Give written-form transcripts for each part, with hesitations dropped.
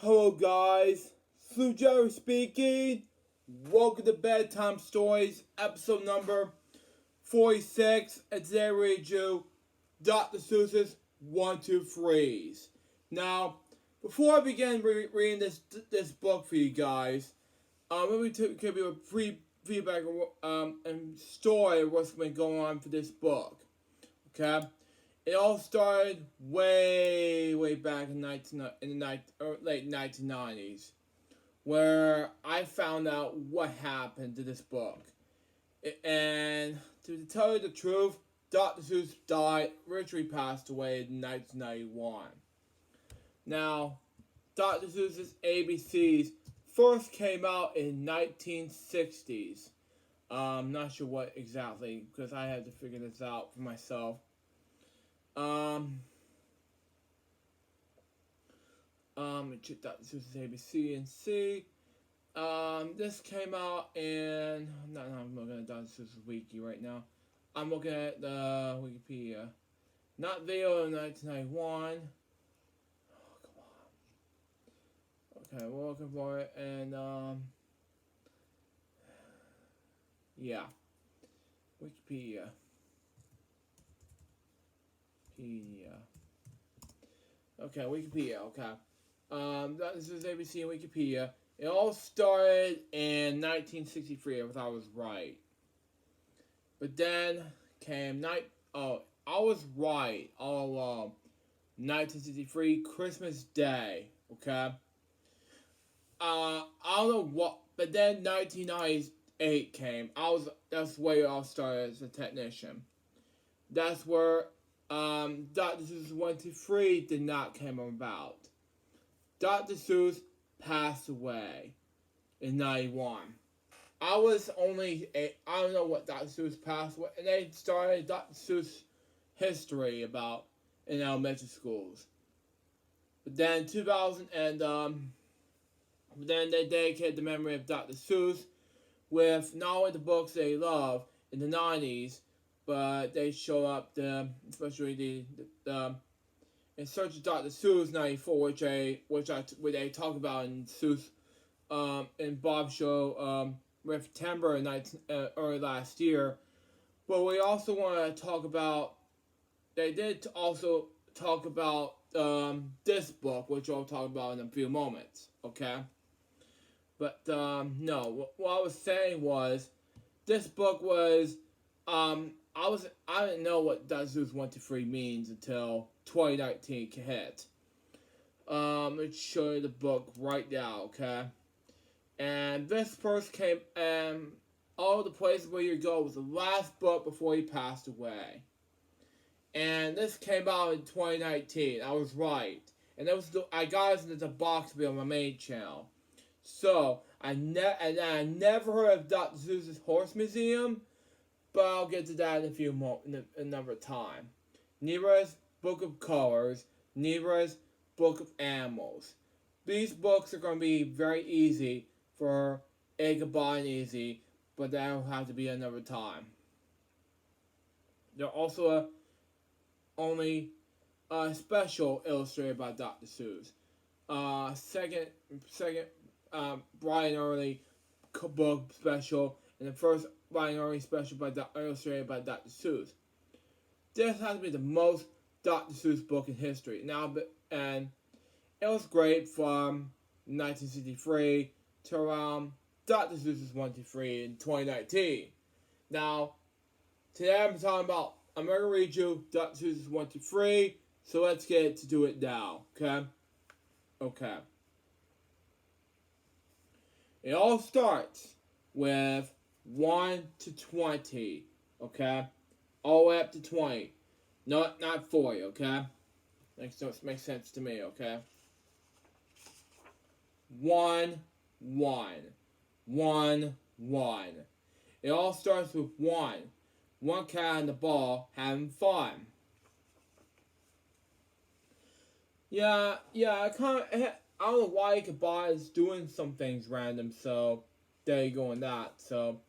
Hello guys, Sue Jerry speaking. Welcome to Bedtime Stories, episode number 46. And today we read you Dr. Seuss's 1, 2, 3s. Now, before I begin reading this book for you guys, let me give you a free feedback and story of what's been going on for this book. Okay? It all started way back in the late 1990s, where I found out what happened to this book. And to tell you the truth, Dr. Seuss died, originally passed away in 1991. Now, Dr. Seuss's ABCs first came out in 1960s. I'm not sure what exactly, because I had to figure this out for myself. Check Dr. Seuss's ABC and C. This came out in. I'm looking at Dr. Seuss's wiki right now. I'm looking at the Wikipedia. Not video in 1991. Oh, come on. Okay, we're looking for it, and yeah, Wikipedia. Okay, Wikipedia, okay. This is ABC and Wikipedia. It all started in 1963, if I was right. But then came I was right all along. 1963, Christmas Day, okay? I don't know what, but then 1998 came. That's where it all started as a technician. That's where Dr. Seuss 1, 2, 3 did not come about. Dr. Seuss passed away in 91. I don't know what Dr. Seuss passed away, and they started Dr. Seuss history about in elementary schools. But then 2000 and then they dedicated the memory of Dr. Seuss with not only the books they love in the 90s, but they show up especially the in Search of Dr. Seuss 94, which they talk about in Seuss in Bob's show with September early last year. But we also want to talk about. They did also talk about this book, which I'll talk about in a few moments. Okay. But no, what I was saying was this book was I didn't know what Dr. Seuss 1, 2, 3 means until 2019 hit. Let's show you the book right now, okay? And this first came, All the Places Where You Go was the last book before he passed away. And this came out in 2019. I was right. And I got it into the box to be on my main channel. So, I never heard of Dr. Seuss's Horse Museum, but I'll get to that in another time. Nebra's Book of Colors, Nebra's Book of Animals. These books are going to be very easy for buy and easy, but that'll have to be another time. They're also only special illustrated by Dr. Seuss. Second Brian Early book special, and the first Brian Early special illustrated by Dr. Seuss. This has to be the most Dr. Seuss book in history. And it was great from 1963 to around Dr. Seuss's 1, 2, 3 in 2019. Now, today I'm going to read you Dr. Seuss's 1, 2, 3, so let's get to do it now, okay? Okay. It all starts with 1 to 20, okay? All the way up to 20. Not 40, okay? Makes sense to me, okay? 1, 1. 1, 1. It all starts with 1. One cat and the ball having fun. Yeah, I don't know why Ichabod is doing some things random, so there you go on that. So,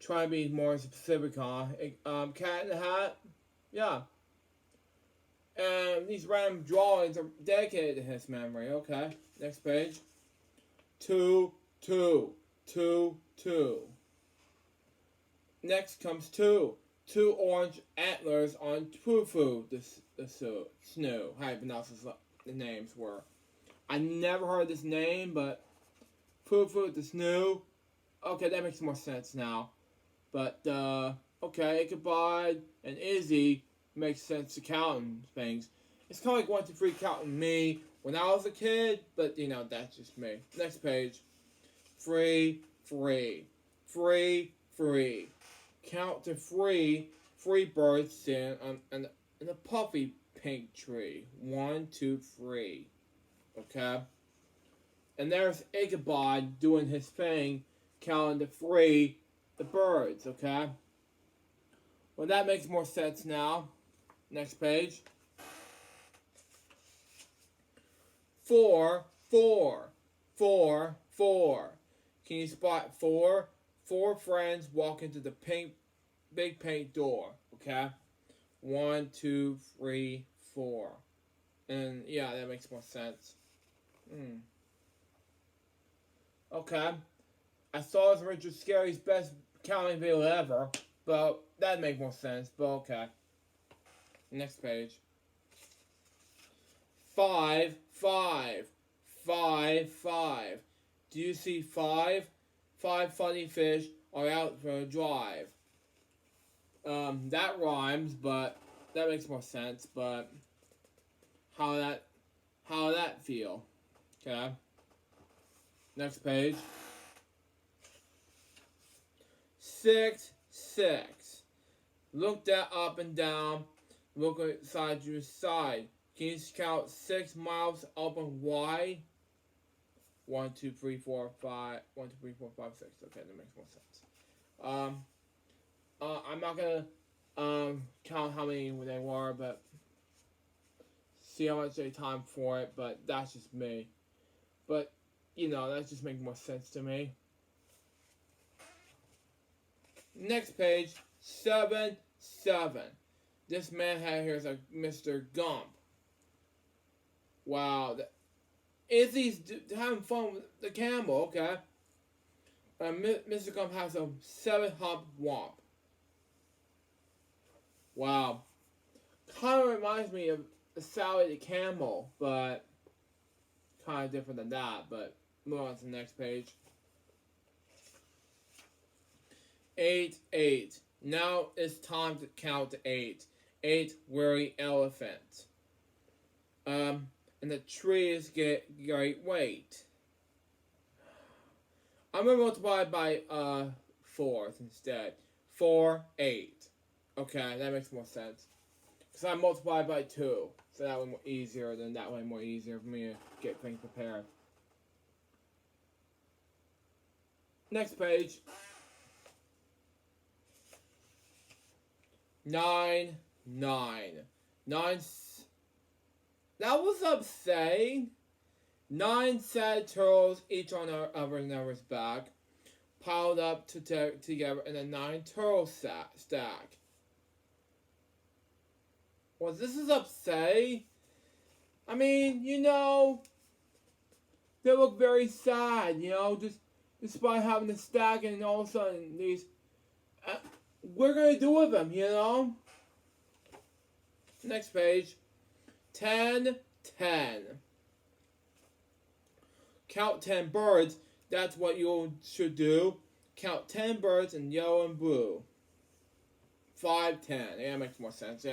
try to be more specific, huh? Cat in the Hat? Yeah. And these random drawings are dedicated to his memory. Okay, next page. 2, 2, 2, 2. Next comes 2. 2 orange antlers on Fufu, the snow. How you pronounce the names were. I never heard this name, but Fufu the snow. Okay, that makes more sense now. But, okay, Ichabod and Izzy makes sense to counting things. It's kind of like 1, 2, 3 counting me when I was a kid, but, you know, that's just me. Next page. 3, 3. 3, 3. Count to 3. 3 birds sitting in a puffy pink tree. 1, 2, 3. Okay? And there's Ichabod doing his thing, counting to 3 the birds, okay? Well, that makes more sense now. Next page. 4, 4, 4, 4. Can you spot 4? 4 friends walk into the big pink door, okay? 1, 2, 3, 4. And yeah, that makes more sense. Okay. I saw this Richard Scary's best counting video ever, but that'd make more sense, but okay. Next page. 5, 5, 5, 5. Do you see 5? 5 funny fish are out for a drive. That rhymes, but that makes more sense, but how that feel? Okay. Next page. 6, 6. Look that up and down. Look inside your side. Can you count 6 miles up and wide? 1, 2, 3, 4, 5. 1, 2, 3, 4, 5, 6. Okay, that makes more sense. I'm not gonna count how many they were, but see how much they time for it. But that's just me. But you know, that just makes more sense to me. Next page, 7, 7. This man here is a Mr. Gump. Wow. Izzy's having fun with the camel, okay? Mr. Gump has a 7-hump womp. Wow. Kind of reminds me of Sally the camel, but kind of different than that. But move on to the next page. 8, 8. Now it's time to count to 8. 8 weary elephants. And the trees get great weight. I'm gonna multiply by 4 instead. 4, 8. Okay, that makes more sense. Because I multiplied by 2. So that way more easier than that way more easier for me to get things prepared. Next page. 9, 9. 9. That was upsetting. 9 sad turtles, each on our other's back, piled up together in a 9 turtle stack. Well, this is upsetting. I mean, you know, they look very sad, you know, just despite having the stack and all of a sudden these, we're going to do with them, you know? Next page. 10, 10. Count 10 birds. That's what you should do. Count 10 birds in yellow and blue. 5, 10. Yeah, that makes more sense.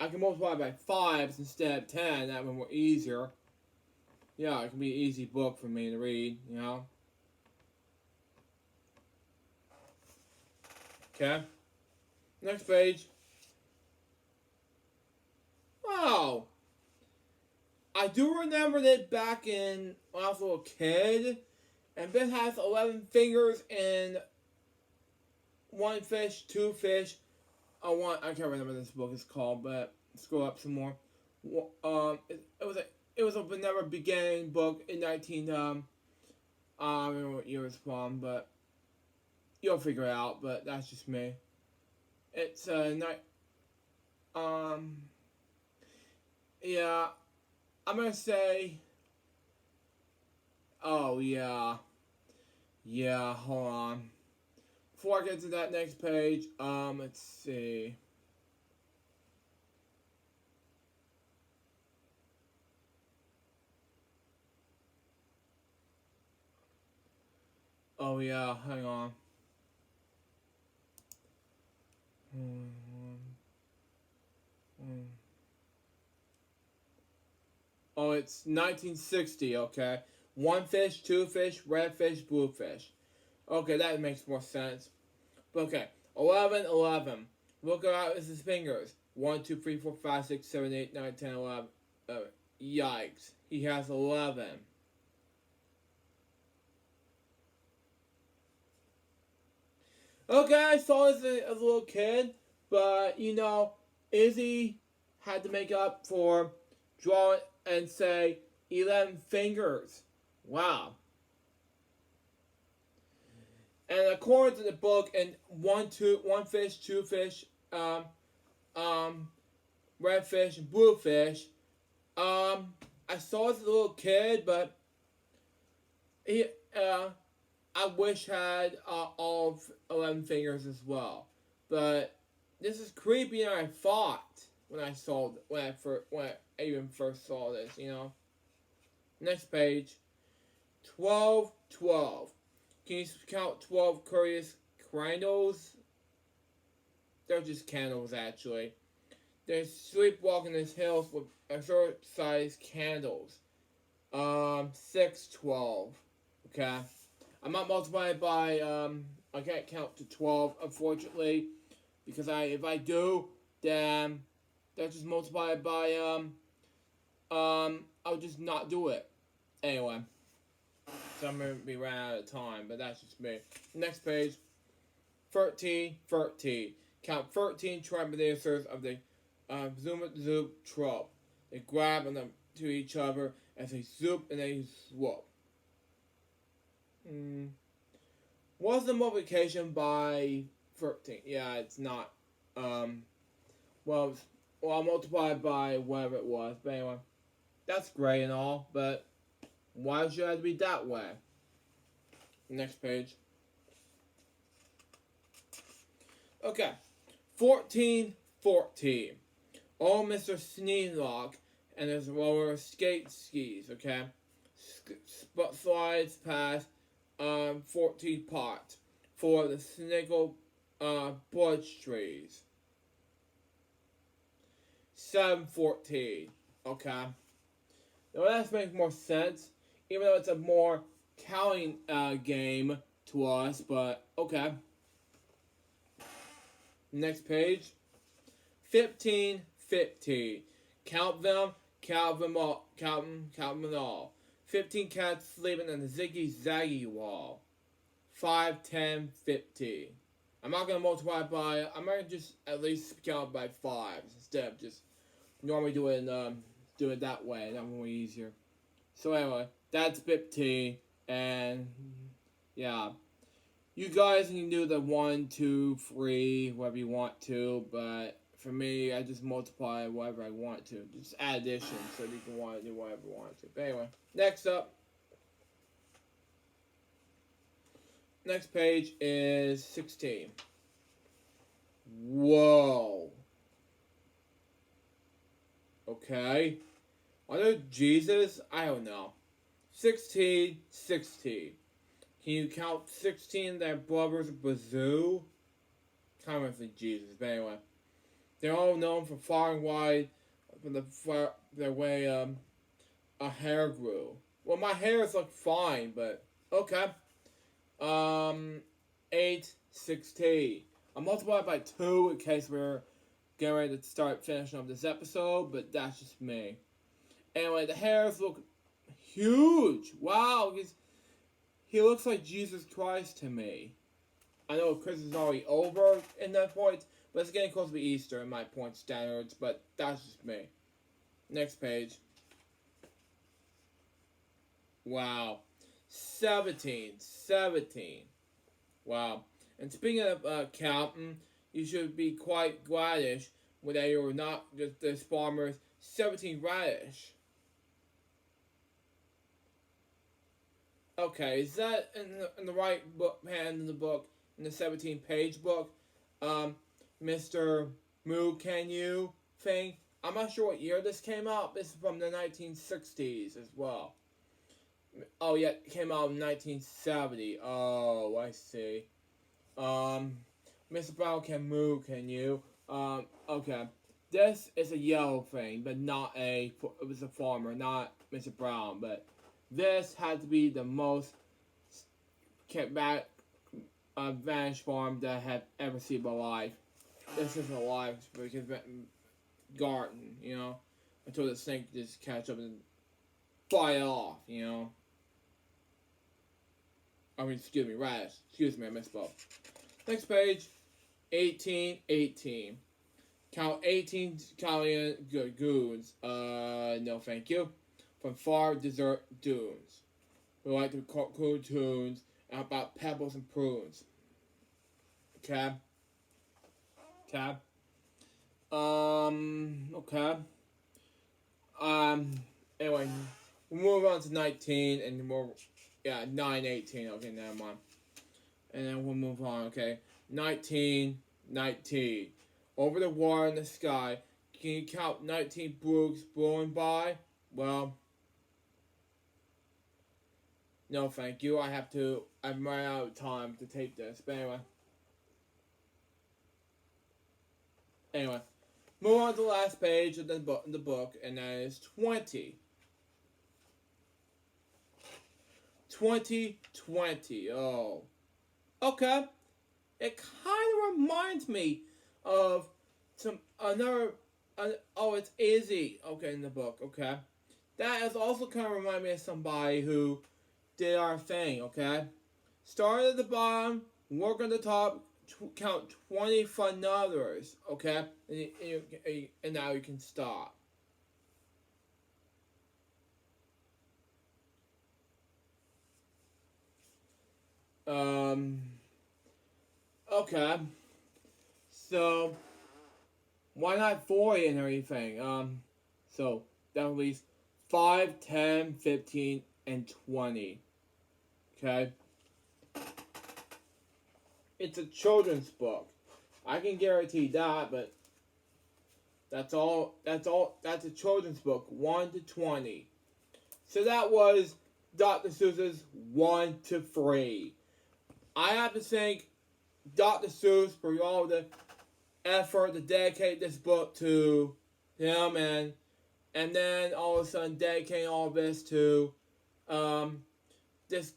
I can multiply by 5s instead of 10. That would be more easier. Yeah, it can be an easy book for me to read, you know? Okay. Next page. Wow. I do remember that back in when I was a little kid, and Ben has 11 fingers and 1 fish, 2 fish. I can't remember what this book is called, but scroll up some more. It was a never beginning book in 19. I don't remember what year it's from, but you'll figure it out. But that's just me. It's Yeah, I'm gonna say. Oh yeah, yeah. Hold on. Before I get to that next page, let's see. Oh yeah, hang on. Oh, it's 1960. Okay, one fish, two fish, red fish, blue fish. Okay, that makes more sense. But okay, 11, 11. Look at his fingers. 1, 2, 3, 4, 5, 6, 7, 8, 9, 10, 11. Yikes, he has 11. Okay, I saw this as a little kid, but Izzy had to make up for draw it and say 11 fingers. Wow. And according to the book, and one fish, two fish, um, red fish, and blue fish. I saw as a little kid, but he, uh, I wish had all 11 fingers as well. But this is creepier than I thought when I saw when I even first saw this. Next page, 12, 12. Can you count 12 curious candles? They're just candles, actually. They're sleepwalking in the hills with exorcised candles. 6, 12. Okay. I'm not multiplied by, I can't count to 12, unfortunately. Because if I do, then that's just multiplied by, I'll just not do it. Anyway. So I'm going to be running out of time, but that's just me. Next page. 13, 13. Count 13 trepidators of the Zoom Zoop trope. They grab on them to each other as they zoop and they swoop. Was the multiplication by 13? Yeah, it's not. Well, I'll multiply by whatever it was. But anyway, that's great and all, but why should it have to be that way? Next page. Okay. 14, 14. Oh, Mr. Sneelock and his roller skate skis, okay? Slides past 14 pot for the sniggle bush trees. 714. Okay. Now that makes more sense, even though it's a more counting game to us, but okay. Next page. 15, 15. Count them all. Count them all. 15 cats sleeping on the ziggy zaggy wall. 5, 10, 15. I'm not gonna multiply by. I'm gonna just at least count by 5 instead of just normally do it that way. That one way easier. So anyway, that's 15, and yeah, you guys can do the 1, 2, 3, whatever you want to, but for me, I just multiply whatever I want to. Just add addition so you can want to do whatever you want to. But anyway, next up. Next page is 16. Whoa. Okay. Are there Jesus? I don't know. 16, 16. Can you count 16 their brothers Bazoo? Kind of like Jesus, but anyway. They're all known for far and wide from their way a hair grew. Well, my hair is like fine, but okay. 8, 16. I multiplied by 2 in case we're getting ready to start finishing up this episode, but that's just me. Anyway, the hairs look huge. Wow, he looks like Jesus Christ to me. I know Christmas is already over in that point, but it's getting close to Easter in my point standards, but that's just me. Next page. Wow. 17. 17. Wow. And speaking of counting, you should be quite gladish that you're not just this farmers 17 Radish. Okay, is that in the right book hand in the book, in the 17-page book? Mr. Moo Can You thing? I'm not sure what year this came out. This is from the 1960s as well. Oh, yeah, it came out in 1970. Oh, I see. Mr. Brown Can Moo Can You? Okay. This is a yellow thing, but not a, it was a farmer, not Mr. Brown, but this had to be the most kept back vanished farm that I have ever seen in my life. This isn't alive because garden, you know, until the snake just catch up and fly it off, you know. I mean, excuse me, radish. Excuse me, I misspoke. Next page, 1818. Count 18 Italian goons. No thank you. From Far Desert Dunes. We like to call cool tunes about pebbles and prunes. Okay. Okay. Okay. Anyway, we'll move on to 19 and more. Yeah, 918. Okay, never mind. And then we'll move on. Okay, 1919. Over the water in the sky, can you count 19 brooks blowing by? Well, no, thank you. I'm running out of time to tape this. But anyway, move on to the last page of the book, and that is 20. 2020. Oh, okay. It kind of reminds me of it's easy. Okay, in the book. Okay, that is also kind of remind me of somebody who did our thing. Okay, start at the bottom, work on the top, count 20 fun others. Okay, and now you can stop. Okay. So, why not 40 and everything? So, that leaves 5, 10, 15, and 20. Okay? It's a children's book. I can guarantee that, but that's a children's book, 1 to 20. So that was Dr. Seuss's 1 to 3. I have to thank Dr. Seuss for all the effort to dedicate this book to him, and then all of a sudden dedicating all this to his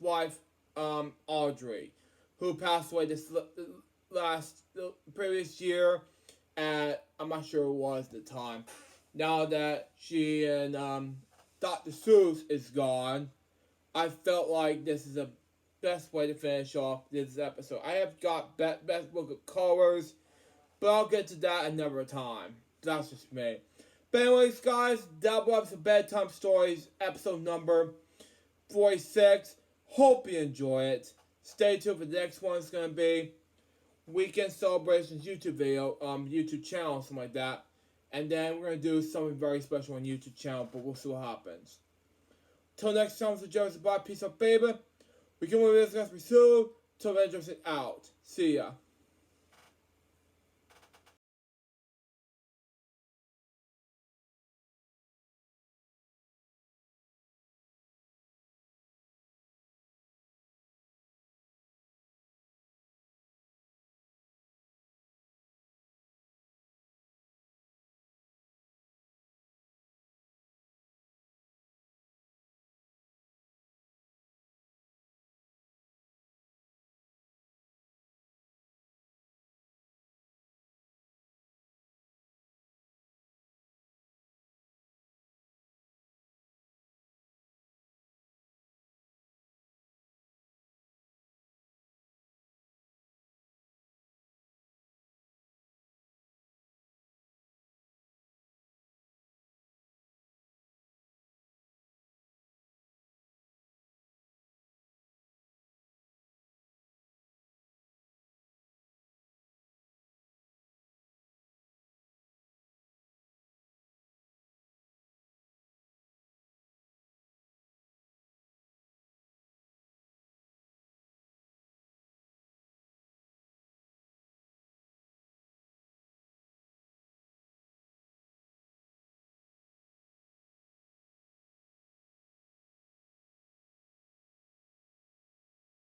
wife Audrey, who passed away the previous year at, I'm not sure it was the time. Now that she and Dr. Seuss is gone, I felt like this is the best way to finish off this episode. I have got best book of colors, but I'll get to that another time. That's just me. But anyways, guys, that was the Bedtime Stories episode number 46. Hope you enjoy it. Stay tuned for the next one. It's going to be Weekend Celebrations YouTube video, YouTube channel, something like that. And then we're going to do something very special on YouTube channel, but we'll see what happens. Till next time, for Joseph, bye, peace out, baby. We can move this, guys, soon. Till then, Joseph out. See ya.